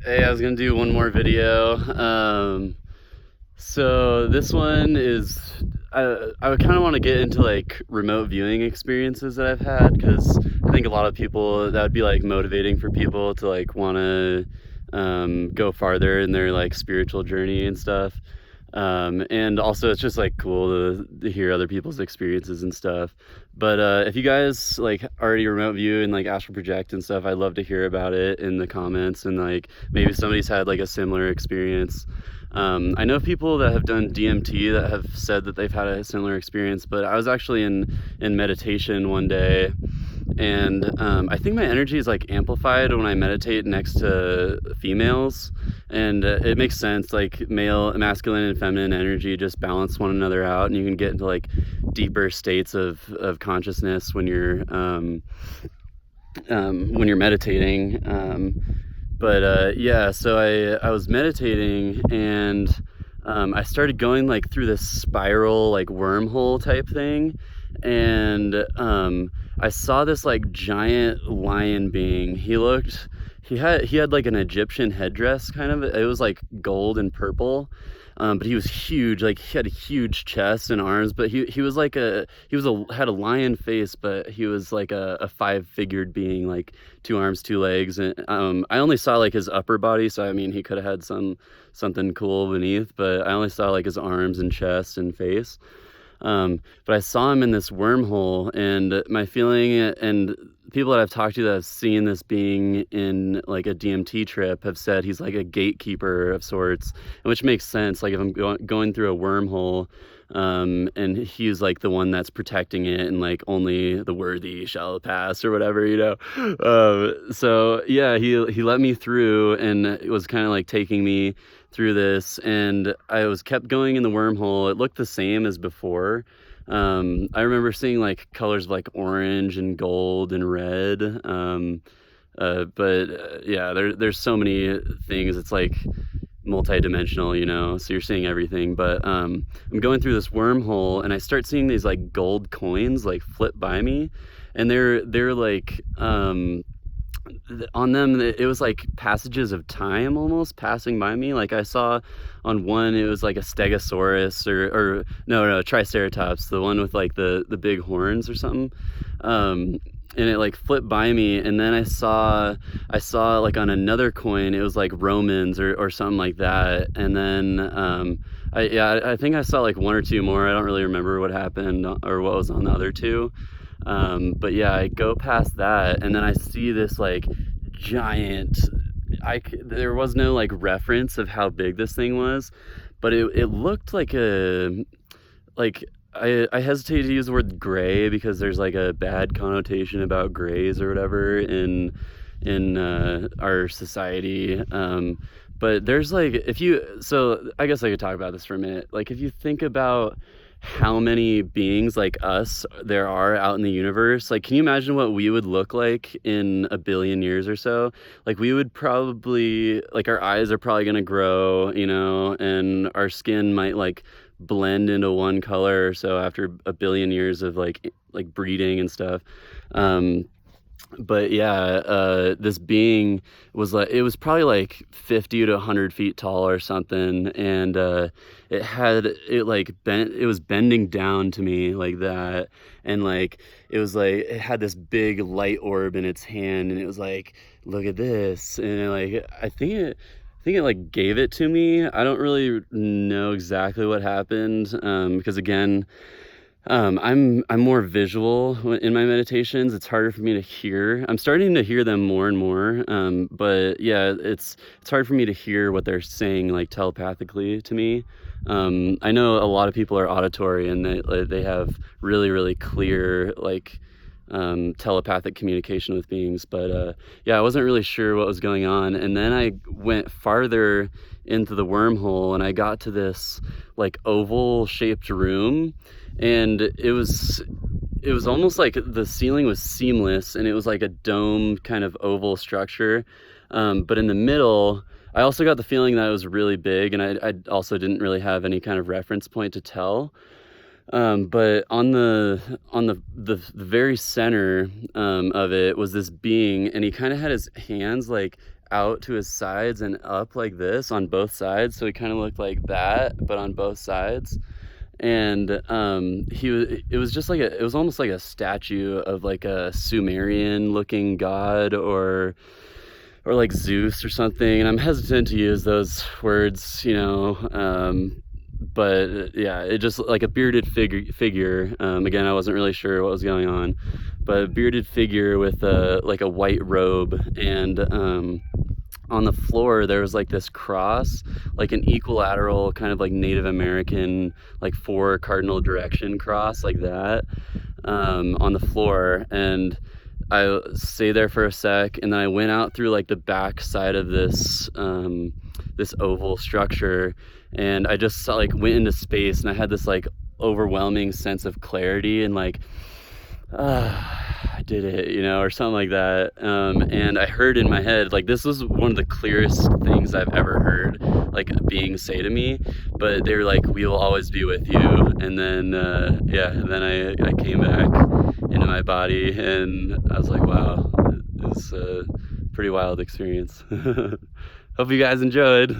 Hey, I was gonna do one more video. So this one is, I kind of want to get into like remote viewing experiences that I've had, because I think a lot of people, that would be like motivating for people to like want to go farther in their like spiritual journey and stuff. And also it's just like cool to hear other people's experiences and stuff. But if you guys like already remote view and like astral project and stuff, I'd love to hear about it in the comments, and like maybe somebody's had like a similar experience. I know people that have done DMT that have said that they've had a similar experience, but I was actually in meditation one day, and I think my energy is like amplified when I meditate next to females, and it makes sense. Like masculine and feminine energy just balance one another out, and you can get into like deeper states of consciousness when you're meditating. But yeah, so I was meditating, and I started going like through this spiral, like wormhole type thing, and I saw this like giant lion being. He had like an Egyptian headdress, kind of. It was like gold and purple, but he was huge. Like he had a huge chest and arms, but he was like had a lion face, but he was like a five-figured being, like 2 arms, 2 legs, and I only saw like his upper body, so I mean he could have had something cool beneath, but I only saw like his arms and chest and face. But I saw him in this wormhole, and my feeling, and people that I've talked to that have seen this being in like a DMT trip have said he's like a gatekeeper of sorts, which makes sense. Like if I'm going through a wormhole, and he's like the one that's protecting it, and like only the worthy shall pass or whatever, you know. So yeah, he let me through, and it was kind of like taking me through this, and I was kept going in the wormhole. It looked the same as before. I remember seeing like colors of like orange and gold and red. But yeah, there's so many things. It's like multi-dimensional, you know, so you're seeing everything. But I'm going through this wormhole, and I start seeing these like gold coins like flip by me, and they're like on them, it was like passages of time almost passing by me. Like I saw on one, it was like a stegosaurus, or no, triceratops, the one with like the big horns or something. And it like flipped by me, and then I saw like on another coin, it was like Romans or something like that. And then I think I saw like one or two more. I don't really remember what happened or what was on the other two. But yeah, I go past that, and then I see this like giant, there was no like reference of how big this thing was, but it looked like like I hesitate to use the word gray, because there's like a bad connotation about grays or whatever in our society. But there's like, so I guess I could talk about this for a minute. Like if you think about how many beings like us there are out in the universe, like can you imagine what we would look like in a billion years or so? Like we would probably, like our eyes are probably going to grow, you know, and our skin might like blend into one color or so after a billion years of like breeding and stuff. But yeah, this being was like, it was probably like 50 to 100 feet tall or something, and it was bending down to me like that, and like it had this big light orb in its hand, and it was like, look at this, and like I think it like gave it to me. I don't really know exactly what happened, because again, I'm more visual in my meditations. It's harder for me to hear. I'm starting to hear them more and more. But yeah, it's hard for me to hear what they're saying like telepathically to me. I know a lot of people are auditory, and they have really, really clear like telepathic communication with beings. But yeah, I wasn't really sure what was going on. And then I went farther into the wormhole, and I got to this like oval shaped room, and it was almost like the ceiling was seamless, and it was like a dome kind of oval structure. But in the middle, I also got the feeling that it was really big, and I also didn't really have any kind of reference point to tell. But on the very center of it was this being, and he kind of had his hands like out to his sides and up like this on both sides, so he kind of looked like that, but on both sides. And it was just like it was almost like a statue of like a Sumerian looking god, or like Zeus or something. And I'm hesitant to use those words, you know, but yeah, it just like a bearded figure. Again, I wasn't really sure what was going on, but a bearded figure with like a white robe. And on the floor there was like this cross, like an equilateral kind of like Native American, like 4 cardinal direction cross, like that, on the floor. And I stayed there for a sec, and then I went out through like the back side of this this oval structure, and I just saw, like, went into space, and I had this like overwhelming sense of clarity, and like, I did it, you know, or something like that. And I heard in my head, like, this was one of the clearest things I've ever heard, like, being say to me. But they were like, "We will always be with you." And then, yeah, and then I came back into my body, and I was like, wow, it's a pretty wild experience. Hope you guys enjoyed.